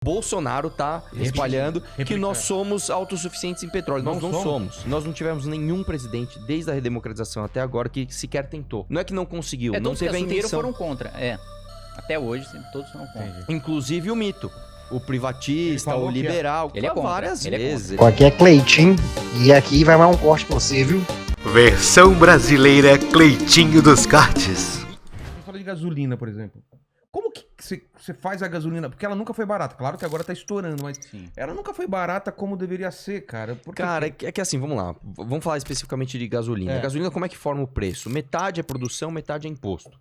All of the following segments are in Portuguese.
Bolsonaro tá espalhando que nós somos autossuficientes em petróleo. Nós não somos. Nós não tivemos nenhum presidente, desde a redemocratização até agora, que sequer tentou. Não é que não conseguiu, não teve a intenção. Foram contra, Até hoje, todos foram contra. Inclusive o mito. O privatista, o liberal, ele é contra, várias vezes. Aqui é Cleitinho e aqui vai mais um corte pra você, viu? Versão brasileira Cleitinho dos Cortes. Vamos falar de gasolina, por exemplo. Como que você faz a gasolina? Porque ela nunca foi barata. Claro que agora tá estourando, mas ela nunca foi barata como deveria ser, cara. Cara, é que assim, vamos lá. Vamos falar especificamente de gasolina. A gasolina, como é que forma o preço? Metade é produção, metade é imposto.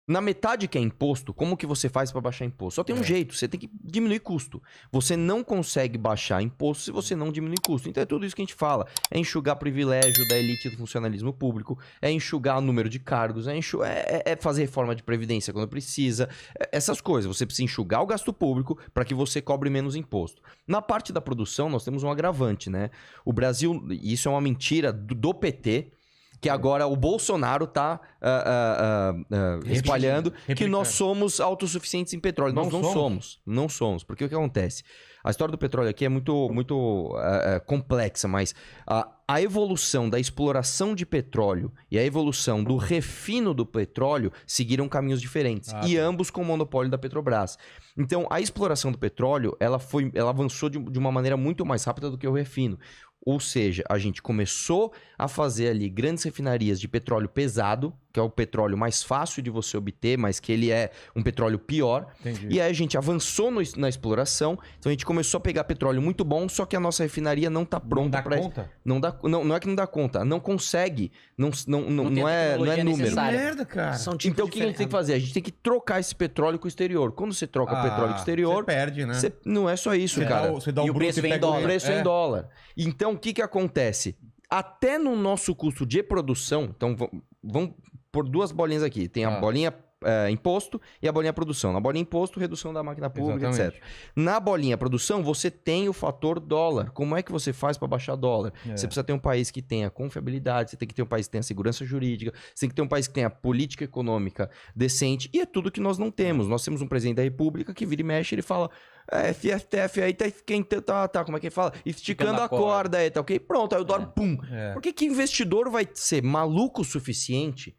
Na metade que é imposto, como que você faz para baixar imposto? Só tem um jeito, você tem que diminuir custo. Você não consegue baixar imposto se você não diminuir custo. Então é tudo isso que a gente fala. É enxugar privilégio da elite do funcionalismo público, é enxugar o número de cargos, é fazer reforma de previdência quando precisa. Essas coisas. Você precisa enxugar o gasto público para que você cobre menos imposto. Na parte da produção, nós temos um agravante, né? O Brasil, e isso é uma mentira do PT, que agora o Bolsonaro tá espalhando que nós somos autossuficientes em petróleo. Nós não somos. Não somos. Porque o que acontece? A história do petróleo aqui é muito complexa, mas a evolução da exploração de petróleo e a evolução do refino do petróleo seguiram caminhos diferentes. E ambos com o monopólio da Petrobras. Então, a exploração do petróleo, ela avançou de uma maneira muito mais rápida do que o refino. Ou seja, a gente começou a fazer ali grandes refinarias de petróleo pesado, que é o petróleo mais fácil de você obter, mas que ele é um petróleo pior. Entendi. E aí a gente avançou na exploração, então a gente começou a pegar petróleo muito bom, só que a nossa refinaria não está pronta para isso. Não é que não dá conta, não consegue, não é número. Merda, cara. Então o que a gente tem que fazer? A gente tem que trocar esse petróleo com o exterior. Quando você troca o petróleo com o exterior, você perde, né? Não é só isso, cara. E o preço vem em dólar. O preço é em dólar. Então, o que acontece? Até no nosso custo de produção, então vamos por duas bolinhas aqui. Tem a bolinha imposto e a bolinha produção. Na bolinha imposto, redução da máquina pública, etc. Na bolinha produção, você tem o fator dólar. Como é que você faz para baixar dólar? Você precisa ter um país que tenha confiabilidade, você tem que ter um país que tenha segurança jurídica, você tem que ter um país que tenha política econômica decente, e é tudo que nós não temos. Nós temos um presidente da república que vira e mexe, ele fala... FSTF aí como é que ele fala? Esticando a corda aí, tá ok? Pronto, aí o dólar, pum. Por que investidor vai ser maluco o suficiente?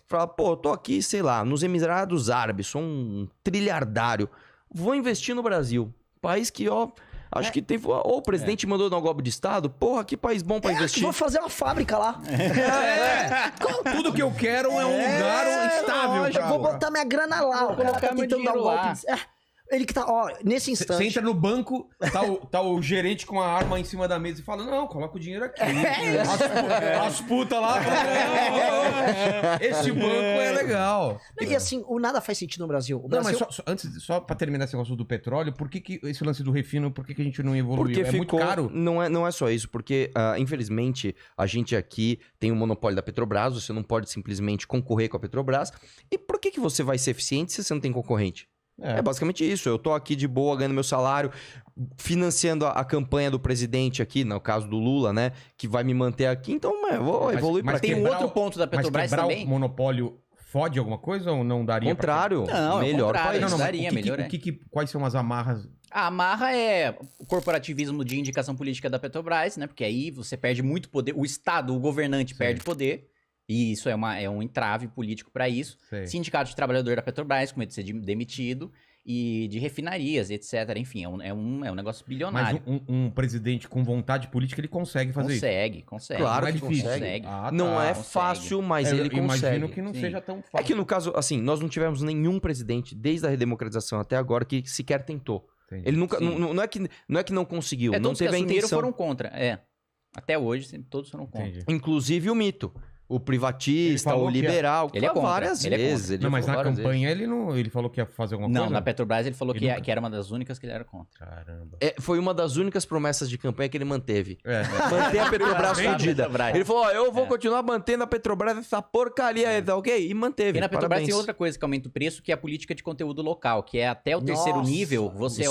Fala, pô, eu tô aqui, sei lá, nos Emirados Árabes, sou um trilhardário. Vou investir no Brasil. País que, acho que tem... Ou o presidente mandou no golpe de Estado. Porra, que país bom pra investir. Vou fazer uma fábrica lá. Tudo que eu quero é um lugar estável. Vou botar minha grana lá. Vou colocar meu dinheiro lá. Ele que tá, nesse instante. Você entra no banco, tá o gerente com a arma em cima da mesa e fala, não, coloca o dinheiro aqui. As putas lá. Esse banco é legal. E assim, o nada faz sentido no Brasil. O Brasil... Não, mas só pra terminar esse negócio do petróleo, por que esse lance do refino, por que a gente não evoluiu? Porque muito caro? Não é só isso, porque infelizmente a gente aqui tem o monopólio da Petrobras, você não pode simplesmente concorrer com a Petrobras. E por que você vai ser eficiente se você não tem concorrente? É basicamente isso. Eu tô aqui de boa, ganhando meu salário, financiando a campanha do presidente aqui, no caso do Lula, né? Que vai me manter aqui. Então, eu vou evoluir pra tem um outro ponto da Petrobras também. O monopólio fode alguma coisa ou não daria? Contrário. Não, melhor país. Não, daria, melhor. Quais são as amarras? A amarra é o corporativismo de indicação política da Petrobras, né? Porque aí você perde muito poder. O Estado, o governante perde poder. E isso é um entrave político para isso. Sindicato de trabalhador da Petrobras, com medo de ser demitido. E de refinarias, etc. Enfim, é um negócio bilionário. Mas um presidente com vontade política, ele consegue fazer isso? Consegue. Claro que difícil. consegue. Não é fácil, mas ele consegue. Imagino que não seja tão fácil. É que no caso, assim, nós não tivemos nenhum presidente, desde a redemocratização até agora, que sequer tentou. Ele nunca... Não é que não conseguiu, não teve a intenção. Foram contra, Até hoje, todos foram contra. Entendi. Inclusive o mito. O privatista, o liberal, ele é contra. Várias vezes. Não, mas na campanha ele falou que ia fazer alguma coisa? Não, na Petrobras ele falou que era uma das únicas que ele era contra. Caramba. Foi uma das únicas promessas de campanha que ele manteve. Manter a Petrobras fodida. Ele falou, eu vou continuar mantendo a Petrobras essa porcaria, tá ok? E manteve. E na Petrobras tem outra coisa que aumenta o preço, que é a política de conteúdo local, que é até o terceiro nível, você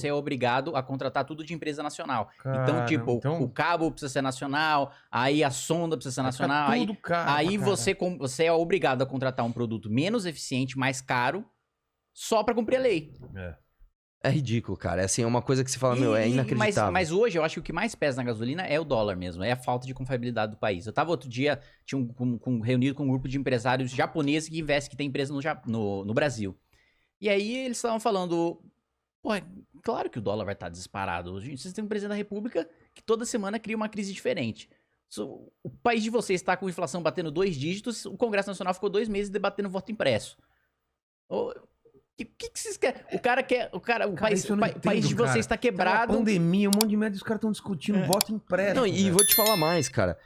é obrigado a contratar tudo de empresa nacional. Então, tipo, o cabo precisa ser nacional, aí a sonda precisa ser nacional. Aí você é obrigado a contratar um produto menos eficiente, mais caro, só para cumprir a lei. É ridículo, cara. É assim, é uma coisa que você fala, meu, é E- inacreditável. Mas hoje eu acho que o que mais pesa na gasolina é o dólar mesmo, é a falta de confiabilidade do país. Eu tava outro dia, reunido com um grupo de empresários japoneses que tem empresa no Brasil. E aí eles estavam falando, pô, é claro que o dólar vai estar disparado. Vocês têm um presidente da república que toda semana cria uma crise diferente. O país de vocês está com inflação batendo 2 dígitos, o Congresso Nacional ficou 2 meses debatendo voto impresso. O que vocês querem? O país isso eu não país de entendo, vocês está Tá quebrado. uma pandemia, um monte de merda, os caras estão discutindo voto impresso. Não, e velho. vou te falar mais, cara.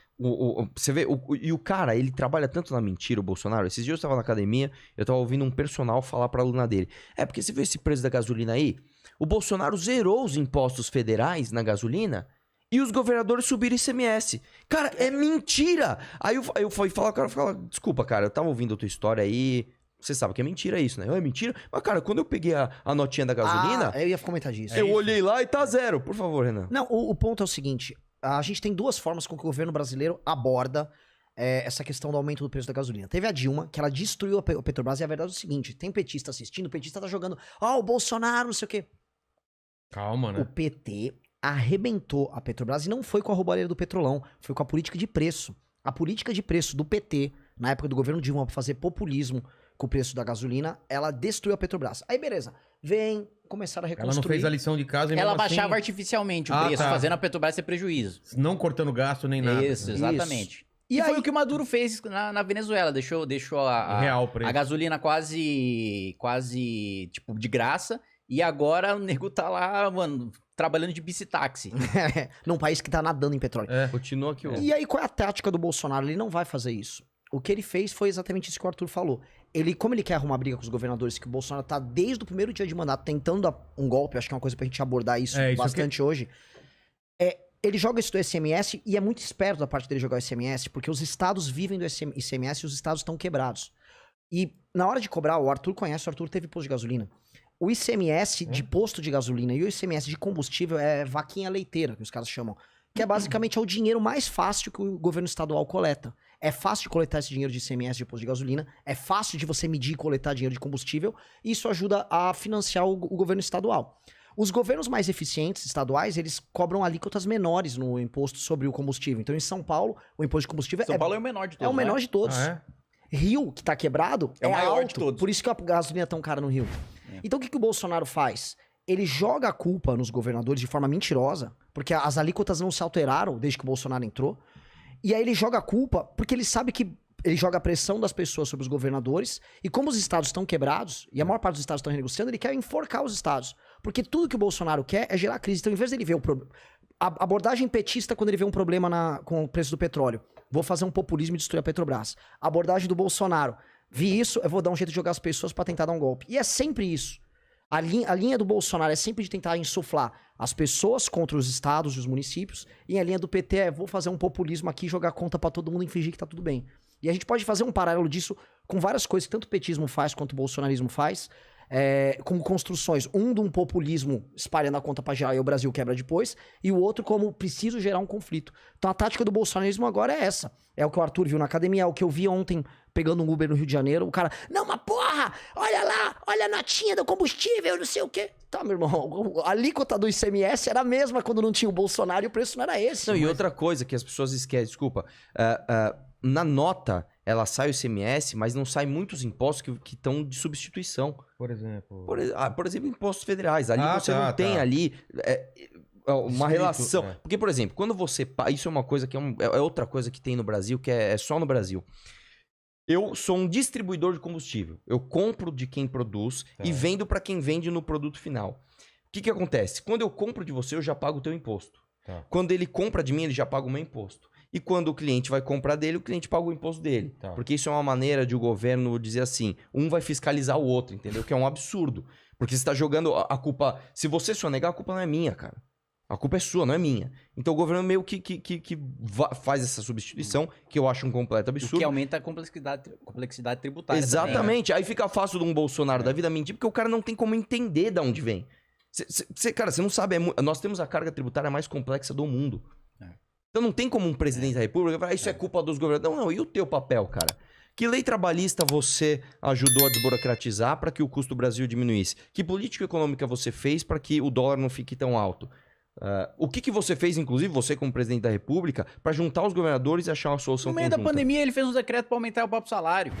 Você vê, e o cara, ele trabalha tanto na mentira, o Bolsonaro. Esses dias eu tava na academia, eu tava ouvindo um personal falar pra aluna dele. É, porque você vê esse preço da gasolina aí? O Bolsonaro zerou os impostos federais na gasolina e os governadores subiram ICMS. Cara, é mentira! Aí eu fui falar, o cara fala, desculpa, cara, eu tava ouvindo a tua história aí. Você sabe que é mentira isso, né? É mentira? Mas, cara, quando eu peguei a notinha da gasolina, Eu ia comentar disso. eu olhei lá e tá zero. Por favor, Renan. Não, o ponto é o seguinte: a gente tem duas formas com que o governo brasileiro aborda essa questão do aumento do preço da gasolina. Teve a Dilma, que ela destruiu a Petrobras, e a verdade é o seguinte: tem petista assistindo, o petista tá jogando, o Bolsonaro, não sei o quê. Calma, O né? PT arrebentou a Petrobras e não foi com a roubalheira do Petrolão, foi com a política de preço. A política de preço do PT, na época do governo Dilma, pra fazer populismo com o preço da gasolina, ela destruiu a Petrobras. Aí, beleza. Começaram a Ela reconstruir. não fez a lição de casa e Ela mesmo baixava assim, artificialmente o Ah, preço, tá. fazendo a Petrobras ter prejuízo. não cortando gasto nem nada. Isso, exatamente. E E aí- foi o que o Maduro fez na Venezuela. Deixou a Real preço. a gasolina quase, tipo, de graça. E agora o nego tá lá, mano, trabalhando de bicitaxi. Num país que tá nadando em petróleo. É. Continua aqui o... E aí, qual é a tática do Bolsonaro? Ele não vai fazer isso. O que ele fez foi exatamente isso que o Arthur falou. Como ele quer arrumar briga com os governadores, que o Bolsonaro tá desde o primeiro dia de mandato tentando dar um golpe, acho que é uma coisa pra gente abordar isso Isso bastante hoje. Ele joga isso do ICMS e é muito esperto da parte dele jogar o ICMS, porque os estados vivem do ICMS e os estados estão quebrados. E na hora de cobrar, o Arthur teve posto de gasolina. O ICMS de posto de gasolina e o ICMS de combustível é vaquinha leiteira, que os caras chamam. Que é basicamente o dinheiro mais fácil que o governo estadual coleta. É fácil de coletar esse dinheiro de ICMS de posto de gasolina, é fácil de você medir e coletar dinheiro de combustível, e isso ajuda a financiar o governo estadual. Os governos mais eficientes estaduais, eles cobram alíquotas menores no imposto sobre o combustível. Então, em São Paulo, o imposto de combustível São Paulo é o menor de todos. é o menor de todos. Ah, é? Rio, que tá quebrado, É o maior alto. de todos. Por isso que a gasolina é tão cara no Rio. Então, o que o Bolsonaro faz? Ele joga a culpa nos governadores de forma mentirosa, porque as alíquotas não se alteraram desde que o Bolsonaro entrou. E aí ele joga a culpa porque ele sabe que ele joga a pressão das pessoas sobre os governadores, e como os estados estão quebrados, e a maior parte dos estados estão renegociando, ele quer enforcar os estados. Porque tudo que o Bolsonaro quer é gerar crise. Então, em vez dele ver o problema... A abordagem petista quando ele vê um problema com o preço do petróleo. Vou fazer um populismo e destruir a Petrobras. A abordagem do Bolsonaro. Vi isso, eu vou dar um jeito de jogar as pessoas pra tentar dar um golpe. E é sempre isso. A linha do Bolsonaro é sempre de tentar insuflar as pessoas contra os estados e os municípios. E a linha do PT é, vou fazer um populismo aqui, jogar conta pra todo mundo e fingir que tá tudo bem. E a gente pode fazer um paralelo disso com várias coisas que tanto o petismo faz quanto o bolsonarismo faz. Como construções. Um de um populismo espalhando a conta pra geral e o Brasil quebra depois. E o outro como preciso gerar um conflito. Então a tática do bolsonarismo agora é essa. É o que o Arthur viu na academia, é o que eu vi ontem pegando um Uber no Rio de Janeiro. O cara, não, mas porra, olha lá, olha a notinha do combustível, não sei o quê. Tá, meu irmão, a alíquota do ICMS era a mesma quando não tinha o Bolsonaro e o preço não era esse. Não, e outra coisa que as pessoas esquecem, desculpa. Na nota, ela sai o ICMS, mas não sai muitos impostos que estão de substituição. Por exemplo. Por exemplo, impostos federais. Ali você tá, não tem tá. ali uma Escrito, relação. é. Porque, por exemplo, quando você... Isso é uma coisa que é outra coisa que tem no Brasil, que é só no Brasil. Eu sou um distribuidor de combustível. Eu compro de quem produz e vendo para quem vende no produto final. O que acontece? Quando eu compro de você, eu já pago o teu imposto. Tá. Quando ele compra de mim, ele já paga o meu imposto. E quando o cliente vai comprar dele, o cliente paga o imposto dele. Tá. Porque isso é uma maneira de o governo dizer assim, um vai fiscalizar o outro, entendeu? Que é um absurdo. Porque você está jogando a culpa... Se você sonegar, a culpa não é minha, cara. A culpa é sua, não é minha. Então o governo meio que faz essa substituição, que eu acho um completo O absurdo. que aumenta a complexidade tributária. Exatamente. Aí fica fácil de um Bolsonaro da vida mentir, porque o cara não tem como entender de onde vem. Cara, você não sabe. Nós temos a carga tributária mais complexa do mundo. Então não tem como um presidente da república falar, isso é culpa dos governadores. Não, e o teu papel, cara? Que lei trabalhista você ajudou a desburocratizar para que o custo do Brasil diminuísse? Que política econômica você fez para que o dólar não fique tão alto? O que você fez, inclusive, você como presidente da República, para juntar os governadores e achar uma solução No meio conjunta? da pandemia, ele fez um decreto para aumentar o próprio salário.